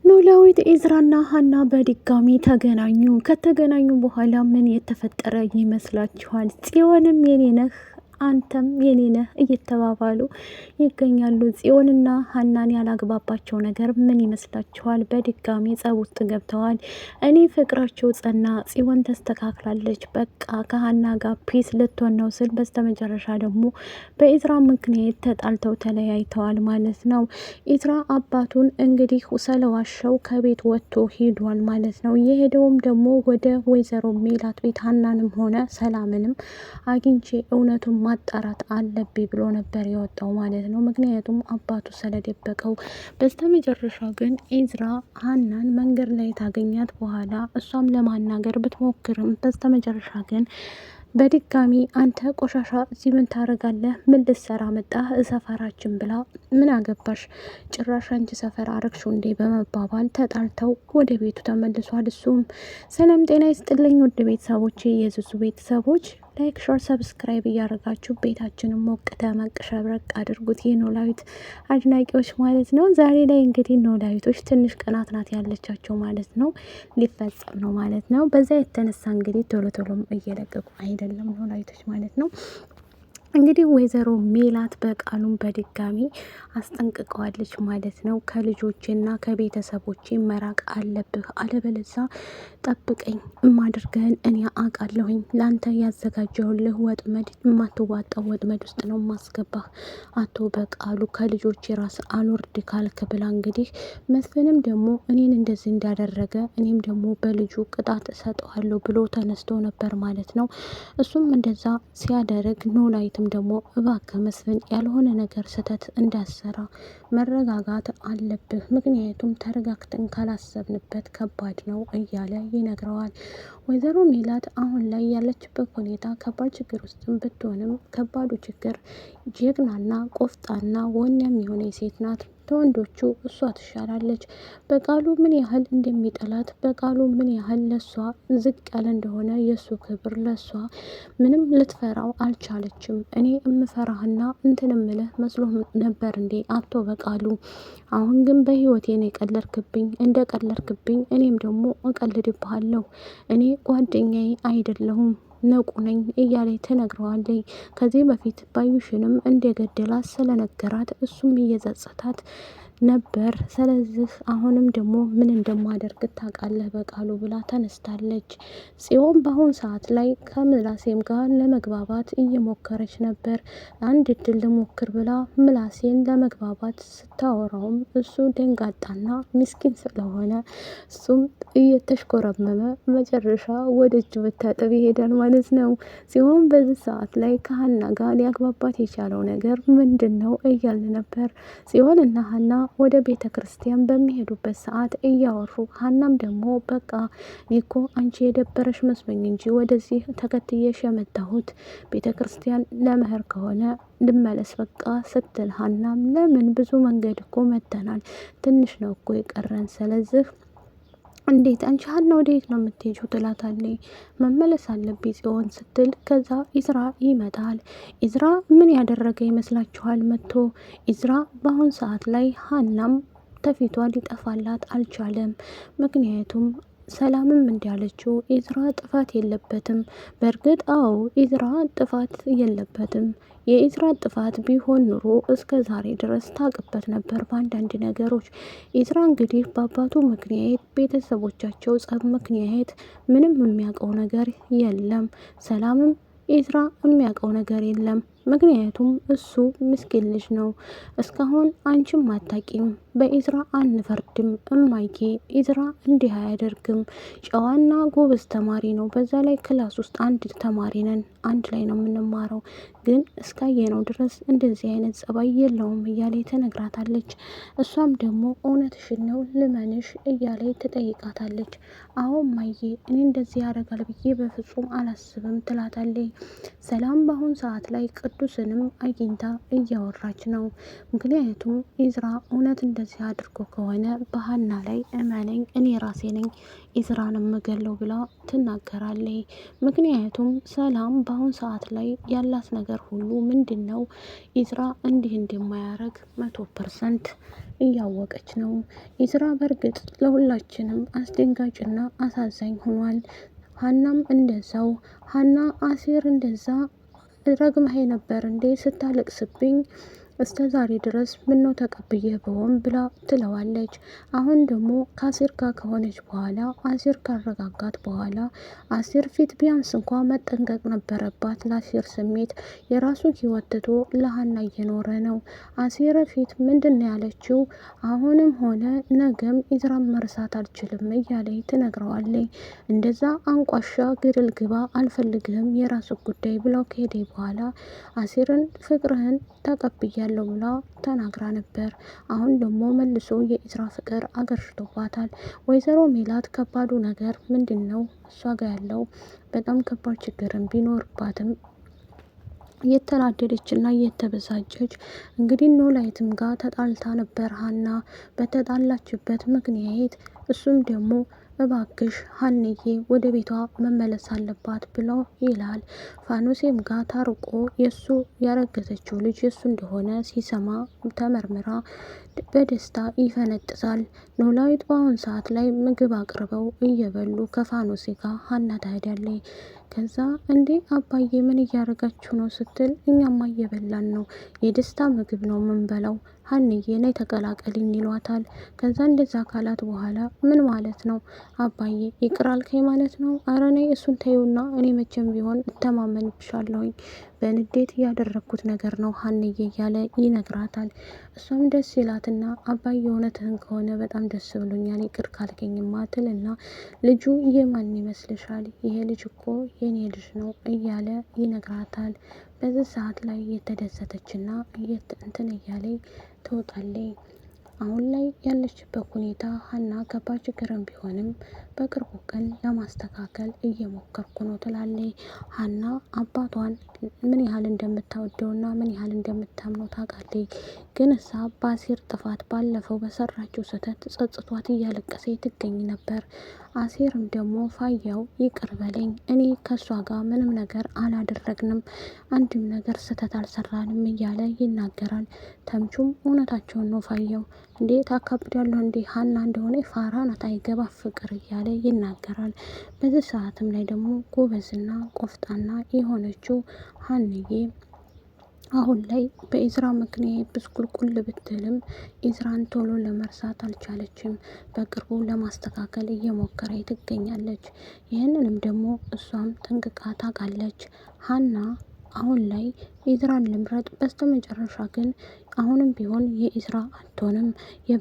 ኖላዊት ኢዝራና ሀና በድጋሚ ተገናኙ። ከተገናኙ በኋላ ምን የተፈጠረ ይመስላችኋል? ጽዮንም የኔ ነህ አንተም የኔ ነህ እየተባባሉ ይገኛሉ። ጽዮንና ሀናን ያላግባባቸው ነገር ምን ይመስላችኋል? በድጋሚ ጸብ ውስጥ ገብተዋል። እኔ ፍቅራቸው ጸና፣ ጽዮን ተስተካክላለች፣ በቃ ከሀና ጋር ፒስ ልትሆን ነው ስል በስተመጨረሻ ደግሞ በኢዝራ ምክንያት ተጣልተው ተለያይተዋል ማለት ነው። ኢዝራ አባቱን እንግዲህ ስለዋሸው ከቤት ወጥቶ ሄዷል ማለት ነው። የሄደውም ደግሞ ወደ ወይዘሮ ሜላት ቤት ሀናንም ሆነ ሰላምንም አግኝቼ እውነቱን ማጣራት አለብኝ ብሎ ነበር የወጣው ማለት ነው። ምክንያቱም አባቱ ስለደበቀው። በስተመጨረሻ ግን ኢዝራ ሀናን መንገድ ላይ ታገኛት በኋላ እሷም ለማናገር ብትሞክርም በስተመጨረሻ ግን በድጋሚ አንተ ቆሻሻ እዚህ ምን ታረጋለህ? ምን ልትሰራ መጣህ ሰፈራችን ብላ ምን አገባሽ ጭራሽ አንቺ ሰፈር አረግሽው እንዴ በመባባል ተጣልተው ወደ ቤቱ ተመልሷል። እሱም ሰላም ጤና ይስጥልኝ ውድ ቤተሰቦች፣ የዙዙ ቤተሰቦች ላይክ ሾር ሰብስክራይብ እያደረጋችሁ ቤታችንን ሞቅ ደመቅ ሸብረቅ አድርጉት። የኖላዊት አድናቂዎች ማለት ነው። ዛሬ ላይ እንግዲህ ኖላዊቶች ትንሽ ቀናት ናት ያለቻቸው ማለት ነው። ሊፈጸም ነው ማለት ነው። በዛ የተነሳ እንግዲህ ቶሎ ቶሎም እየለቀቁ አይደለም ኖላዊቶች ማለት ነው። እንግዲህ ወይዘሮ ሜላት በቃሉም በድጋሚ አስጠንቅቀዋለች ማለት ነው። ከልጆችና ከቤተሰቦች መራቅ አለብህ፣ አለበለዛ ጠብቀኝ፣ እማድርገህን እኔ አውቃለሁኝ። ላንተ ያዘጋጀሁልህ ወጥመድ የማትዋጣው ወጥመድ ውስጥ ነው ማስገባህ። አቶ በቃሉ ከልጆች ራስ አልወርድ ካልክ ብላ እንግዲህ መስፍንም ደግሞ እኔን እንደዚህ እንዳደረገ እኔም ደግሞ በልጁ ቅጣት እሰጠዋለሁ ብሎ ተነስቶ ነበር ማለት ነው። እሱም እንደዛ ሲያደርግ ኖላዊትም ደግሞ እባክህ መስፍን ያልሆነ ነገር ስህተት እንዳሰራ መረጋጋት አለብህ፣ ምክንያቱም ተረጋግተን ካላሰብንበት ከባድ ነው እያለ ይነግረዋል። ወይዘሮ ሜላት አሁን ላይ ያለችበት ሁኔታ ከባድ ችግር ውስጥም ብትሆንም ከባዱ ችግር ጀግናና ቆፍጣና ወኔም የሆነ ሴት ናት። ከወንዶቹ እሷ ትሻላለች። በቃሉ ምን ያህል እንደሚጠላት፣ በቃሉ ምን ያህል ለሷ ዝቅ ያለ እንደሆነ የእሱ ክብር ለሷ ምንም ልትፈራው አልቻለችም። እኔ እምፈራህና እንትን እምልህ መስሎ ነበር እንዴ አቶ በቃሉ? አሁን ግን በህይወቴ ነው የቀለድክብኝ። እንደ ቀለድክብኝ እኔም ደግሞ እቀልድብሃለሁ። እኔ ጓደኛዬ አይደለሁም ነቁ ነኝ እያለ ትነግረዋለኝ። ከዚህ በፊት ባዩሽንም እንደገደላት ስለነገራት እሱም እየጸጸታት ነበር። ስለዚህ አሁንም ደግሞ ምን እንደማደርግ ታውቃለህ በቃሉ ብላ ተነስታለች። ጽዮን በአሁን ሰዓት ላይ ከምላሴም ጋር ለመግባባት እየሞከረች ነበር። አንድ እድል ልሞክር ብላ ምላሴን ለመግባባት ስታወራውም እሱ ደንጋጣና ምስኪን ስለሆነ እሱም እየተሽኮረመመ መጨረሻ ወደ እጅ መታጠብ ይሄዳል ማለት ነው። ሲሆን በዚህ ሰዓት ላይ ከሀና ጋር ሊያግባባት የቻለው ነገር ምንድን ነው እያልን ነበር። ጽዮን እና ሀና ወደ ቤተ ክርስቲያን በሚሄዱበት ሰዓት እያወሩ ሀናም ደግሞ በቃ እኮ አንቺ የደበረሽ መስሎኝ እንጂ ወደዚህ ተከትዬሽ የመጣሁት ቤተ ክርስቲያን ለመሄድ ከሆነ ልመለስ በቃ ስትል ሀናም ለምን ብዙ መንገድ እኮ መተናል፣ ትንሽ ነው እኮ የቀረን፣ ስለዚህ እንዴት አንቺ ሀና ወዴት ነው የምትሄጂው? ትላታለች። መመለስ አለብኝ ጽዮን ስትል ከዛ ኢዝራ ይመጣል። ኢዝራ ምን ያደረገ ይመስላችኋል? መጥቶ ኢዝራ በአሁን ሰዓት ላይ ሀናም ተፊቷ ሊጠፋላት አልቻለም። ምክንያቱም ሰላምም እንዳለችው ኢዝራ ጥፋት የለበትም። በእርግጥ አዎ ኢዝራ ጥፋት የለበትም። የኢዝራ ጥፋት ቢሆን ኑሮ እስከ ዛሬ ድረስ ታቅበት ነበር በአንዳንድ ነገሮች። ኢዝራ እንግዲህ በአባቱ ምክንያት ቤተሰቦቻቸው ጸብ ምክንያት ምንም የሚያውቀው ነገር የለም። ሰላምም ኢዝራ የሚያውቀው ነገር የለም። ምክንያቱም እሱ ምስኪን ልጅ ነው። እስካሁን አንቺም አታቂም፣ በኢዝራ አንፈርድም እማዬ፣ ኢዝራ እንዲህ አያደርግም፣ ጨዋና ጎበዝ ተማሪ ነው። በዛ ላይ ክላስ ውስጥ አንድ ተማሪ ነን፣ አንድ ላይ ነው የምንማረው፣ ግን እስካየነው ድረስ እንደዚህ አይነት ጸባይ የለውም እያለ ትነግራታለች። እሷም ደግሞ እውነትሽን ነው ልመንሽ እያለ ትጠይቃታለች። አዎ እማዬ፣ እኔ እንደዚህ ያደርጋል ብዬ በፍጹም አላስብም ትላታለች። ሰላም በአሁን ሰዓት ላይ ቅዱስንም አግኝታ እያወራች ነው። ምክንያቱም ኢዝራ እውነት እንደዚህ አድርጎ ከሆነ በሀና ላይ እመነኝ እኔ ራሴ ነኝ ኢዝራን የምገለው ብላ ትናገራለች። ምክንያቱም ሰላም በአሁን ሰዓት ላይ ያላት ነገር ሁሉ ምንድን ነው ኢዝራ እንዲህ እንደማያረግ 100% እያወቀች ነው። ኢዝራ በእርግጥ ለሁላችንም አስደንጋጭና አሳዛኝ ሆኗል። ሀናም እንደዛው። ሀና አሴር እንደዛ ረግመኸኝ ነበር እንዴ ስታለቅስብኝ እስከ ዛሬ ድረስ ምነው ተቀብዬ በሆን ብላ ትለዋለች። አሁን ደግሞ ከአሴር ጋር ከሆነች በኋላ አሴር ካረጋጋት በኋላ አሴር ፊት ቢያንስ እንኳ መጠንቀቅ ነበረባት። ለአሴር ስሜት የራሱን ህይወት ትቶ ለሀና እየኖረ ነው። አሴር ፊት ምንድን ነው ያለችው? አሁንም ሆነ ነገም ኢዝራን መርሳት አልችልም እያለች ትነግረዋለች። እንደዛ አንቋሻ ግድል ግባ አልፈልግህም የራሱ ጉዳይ ብለው ከሄደ በኋላ አሴርን ፍቅርህን ተቀብያለሁ ብላ ተናግራ ነበር። አሁን ደግሞ መልሶ የኢዝራ ፍቅር አገርሽቶባታል። ወይዘሮ ሜላት ከባዱ ነገር ምንድን ነው? እሷ ጋር ያለው በጣም ከባድ ችግርን ቢኖርባትም እየተናደደች እና እየተበሳጨች እንግዲህ ኖላዊትም ጋር ተጣልታ ነበር ሀና። በተጣላችበት ምክንያት እሱም ደግሞ እባክሽ ሀንዬ ወደ ቤቷ መመለስ አለባት ብሎ ይላል። ፋኖሴም ጋር ታርቆ የእሱ ያረገዘችው ልጅ የእሱ እንደሆነ ሲሰማ ተመርምራ በደስታ ይፈነጥዛል። ኖላዊት በአሁን ሰዓት ላይ ምግብ አቅርበው እየበሉ ከፋኖሴ ጋር ሀና ትሄዳለች። ከዛ እንዴ አባዬ ምን እያረጋችሁ ነው ስትል እኛማ እየበላን ነው፣ የደስታ ምግብ ነው ምንበላው፣ ሀንዬ ነይ ተቀላቀልኝ ይሏታል። ከዛ እንደዛ አካላት በኋላ ምን ማለት ነው አባዬ ይቅር አልከኝ ማለት ነው? አረ እኔ እሱን ተይውና እኔ መቼም ቢሆን እተማመንብሻለሁኝ በንዴት ያደረግኩት ነገር ነው ሀንዬ እያለ ይነግራታል። እሷም ደስ ይላትና አባዬ እውነትህን ከሆነ በጣም ደስ ብሎኛል ይቅር ካልከኝማ ትልና ልጁ የማን ይመስልሻል? ይሄ ልጅ እኮ የኔ ልጅ ነው እያለ ይነግራታል። በዚህ ሰዓት ላይ የተደሰተችና እንትን እያለኝ ትወጣለኝ። አሁን ላይ ያለችበት ሁኔታ ሀና ከባድ ችግርም ቢሆንም በቅርቡ ቀን ለማስተካከል እየሞከርኩ ነው ትላለች። ሀና አባቷን ምን ያህል እንደምታወደውና ምን ያህል እንደምታምነው ታውቃለች። ግን እሳ በአሴር ጥፋት ባለፈው በሰራችው ስህተት ጸጽቷት እያለቀሰ ትገኝ ነበር። አሴርም ደግሞ ፋያው ይቅር በለኝ እኔ ከእሷ ጋር ምንም ነገር አላደረግንም፣ አንድም ነገር ስህተት አልሰራንም እያለ ይናገራል። ተምቹም እውነታቸውን ነው ፋያው እንዴ ታካብዳለሁ እንዴ ሀና እንደሆነ ፋራ ናት አይገባ ፍቅር እያለ ይናገራል። በዚህ ሰዓትም ላይ ደግሞ ጎበዝና ቆፍጣና የሆነችው ሀንዬ አሁን ላይ በኢዝራ ምክንያት ብስቁልቁል ብትልም ኢዝራን ቶሎ ለመርሳት አልቻለችም። በቅርቡ ለማስተካከል እየሞከረ ትገኛለች። ይህንንም ደግሞ እሷም ጠንቅቃ ታውቃለች። ሀና አሁን ላይ ኢዝራን ልምረጥ፣ በስተመጨረሻ ግን አሁንም ቢሆን የኢዝራ አትሆንም።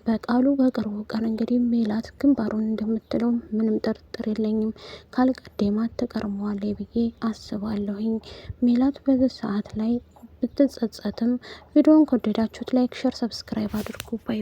በቃሉ በቅርቡ ቀን እንግዲህ ሜላት ግንባሩን እንደምትለው ምንም ጥርጥር የለኝም። ካልቀደማት ትቀርመዋለች ብዬ አስባለሁኝ። ሜላት በዚህ ሰዓት ላይ ብትጸጸትም ቪዲዮውን ከወደዳችሁት ላይክ፣ ሸር፣ ሰብስክራይብ አድርጉ። ባይ